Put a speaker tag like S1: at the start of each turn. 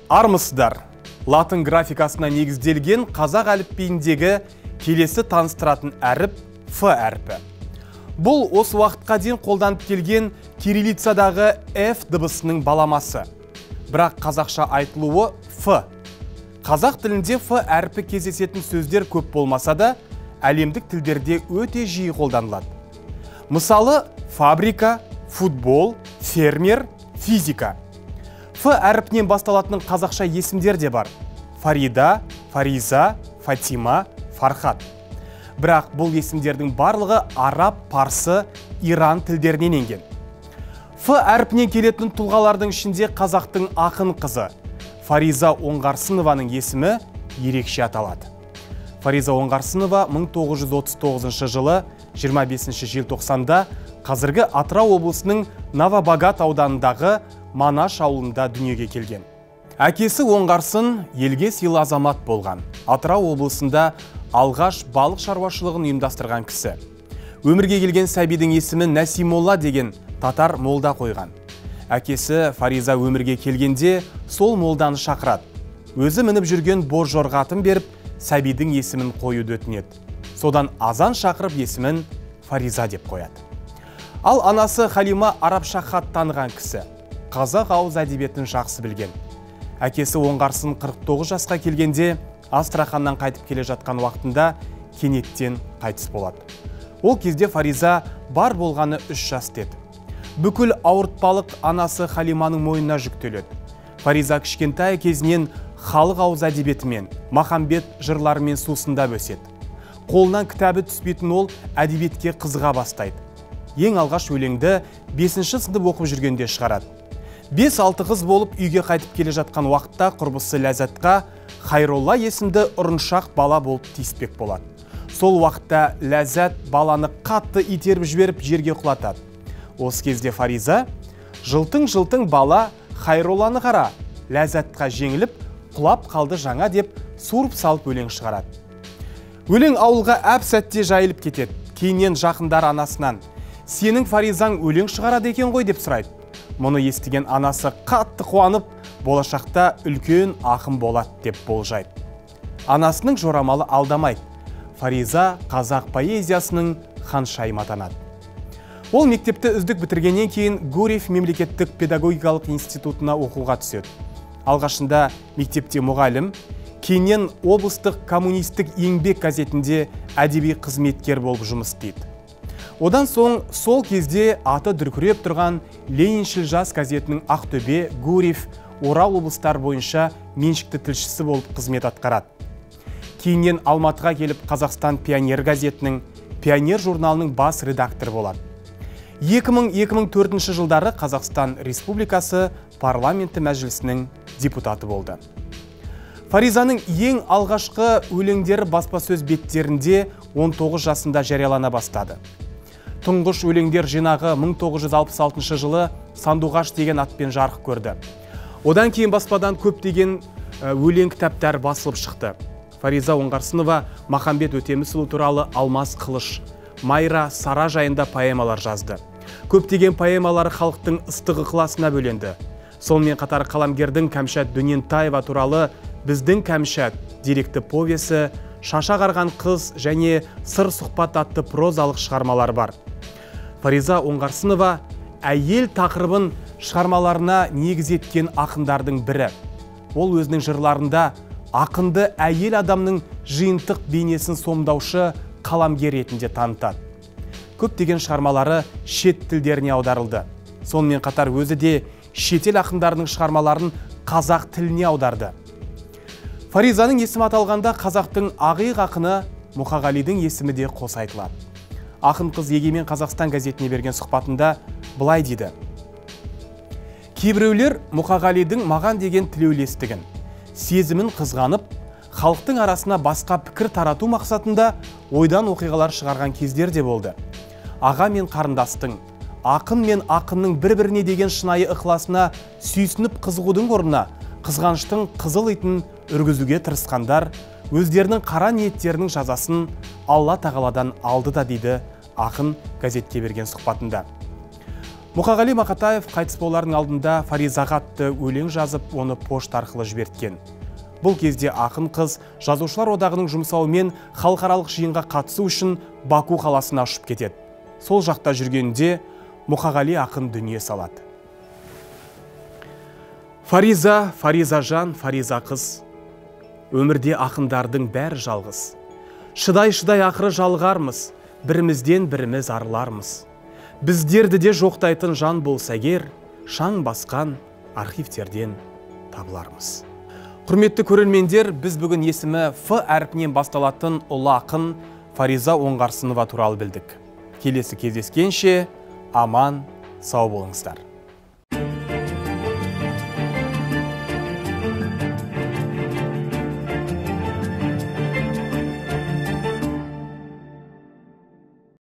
S1: Армысыздар. Латын графикасына негізделген қазақ әліпбиіндегі келесі таныстыратын әріп Ф әрпі. Бұл осы уақытқа дейін қолданып келген кириллицадағы F дыбысының баламасы. Бірақ қазақша айтылуы Ф. Қазақ тілінде Ф әрпі кездесетін сөздер көп болмаса да, әлемдік тілдерде өте жиі қолданылады. Мысалы, фабрика, футбол, фермер, физика. Ф әріпінен басталатын қазақша есімдер де бар. Фарида, Фариза, Фатима, Фархат. Бірақ бұл есімдердің барлығы араб, парсы, иран тілдерінен енген. Ф әрпінен келетін тұлғалардың ішінде қазақтың ақын қызы Фариза Оңғарсынованың есімі ерекше аталады. Фариза Оңғарсынова 1939 жылы 25 желтоқсанда қазіргі Атырау облысының Новобагат ауданындағы Манаш ауылында дүниеге келген. Әкесі Оңғарсын елге сыйлы азамат болған. Атырау облысында алғаш балық шаруашылығын ұйымдастырған кісі. Өмірге келген сәбидің есімін Нәсимолла деген татар молда қойған. Әкесі Фариза өмірге келгенде сол молданы шақырады. Өзі мініп жүрген боржорға атын беріп, сәбидің есімін қоюды өтінеді. Содан азан шақырып есімін Фариза деп қояды. Ал анасы Халима арабша хат таныған кісі. Қазақ ауыз әдебиетін жақсы білген. Әкесі Оңғарсын 49 жасқа келгенде Астраханнан қайтып келе жатқан уақытында кенеттен қайтыс болады. Ол кезде Фариза бар болғаны 3 жас деді. Бүкіл ауыртпалық анасы Халиманың мойнына жүктеледі. Фариза кішкентай кезінен халық ауыз әдебиетімен, Махамбет жырларымен сусындап өседі. Қолынан кітабы түспейтін ол әдебиетке қызыға бастайды. Ең алғаш өлеңді 5-ші сынып оқып жүргенде шығарады. 5-6 қыз болып үйге қайтып келе жатқан уақытта құрбысы Ләззатқа Хайролла есімді ұрыншақ бала болып тиіспек болады. Сол уақытта Ләззат баланы қатты итеріп жіберіп жерге құлатады. Осы кезде Фариза жылтың бала Хайролланы қара, Ләззатқа жеңіліп құлап қалды жаңа деп суырып салып өлең шығарады. Өлең ауылға әп сәтте жайылып кетеді. Кейіннен жақындар анасынан «Сенің Фаризаң өлең шығарады екен ғой» деп сұрайды. Мұны естіген анасы қатты қуанып, болашақта үлкен ақын болады деп болжайды. Анасының жорамалы алдамайды. Фариза қазақ поэзиясының ханшайымы атанады. Ол мектепті үздік бітіргеннен кейін Гурьев мемлекеттік педагогикалық институтына оқуға түседі. Алғашында мектепте мұғалім, кейіннен облыстық коммунистік еңбек газетінде әдеби қызметкер болып жұмыс істейді. Одан соң сол кезде аты дүркіреп тұрған Лениншіл жас газетінің Ақтөбе, Гурьев, Орал облыстар бойынша меншікті тілшісі болып қызмет атқарады. Кейіннен Алматыға келіп Қазақстан Пионер газетінің, Пионер журналының бас редакторы болады. 2000-2004 жылдары Қазақстан Республикасы парламенті мәжілісінің депутаты болды. Фаризаның ең алғашқы өлеңдері баспасөз беттерінде 19 жасында жариялана бастады. Тұңғыш өлеңдер жинағы 1966 жылы Сандуғаш деген атпен жарық көрді. Одан кейін баспадан көптеген өлең кітаптар басылып шықты. Фариза Оңғарсынова Махамбет Өтемісұлы туралы Алмас Қылыш, Майра Сара жайында поэмалар жазды. Көптеген поэмалары халықтың ыстық ықыласына бөленді. Сонымен қатар қаламгердің Кәмшат Дөнентаева туралы Біздің Кәмшат деректі повесі, Шаша қарған қыз және Сыр сұхбат атты прозалық шығармалар бар. Фариза Оңғарсынова әйел тақырыбын шығармаларына негіз еткен ақындардың бірі. Ол өзінің жырларында ақынды әйел адамның жиынтық бейнесін сомдаушы қаламгер ретінде танытады. Көптеген шығармалары шет тілдеріне аударылды. Сонымен қатар өзі де шетел ақындарының шығармаларын қазақ тіліне аударды. Фаризаның есімі аталғанда қазақтың ақиық ақыны Мұқағалидың есімі де қоса айтылады. Ақын қыз Егемен Қазақстан газетіне берген сұхбатында былай дейді: «Кейбіреулер Мұқағалидың маған деген тілеулестігін, сезімін қызғанып, халықтың арасына басқа пікір тарату мақсатында ойдан оқиғалар шығарған кездер де болды. Аға мен қарындастың, ақын мен ақынның бір-біріне деген шынайы ықыласына сүйсініп қызығудың орнына қызғаныштың қызыл итін үргізуге тырысқандар өздерінің қара ниеттерінің жазасын Алла тағаладан алды да» дейді ақын газетке берген сұхбатында. Мұқағали Мақатаев қайтыс болардың алдында Фаризаға атты өлең жазып, оны пошта арқылы жіберткен. Бұл кезде ақын қыз жазушылар одағының жұмсауымен халықаралық жиынға қатысу үшін Баку қаласына ұшып кетеді. Сол жақта жүргенде Мұқағали ақын дүние салады. Фариза, Фаризажан, Фариза қыз. Өмірде ақындардың бәрі жалғыз. Шыдай ақыры жалғармыз, бірімізден біріміз арылармыз. Біздерді де жоқтайтын жан болса егер, шаң басқан архивтерден табылармыз. Құрметті көрермендер, біз бүгін есімі Ф әрпінен басталатын ұлы ақын Фариза Оңғарсынова туралы білдік. Келесі кездескенше аман, сау болыңыздар.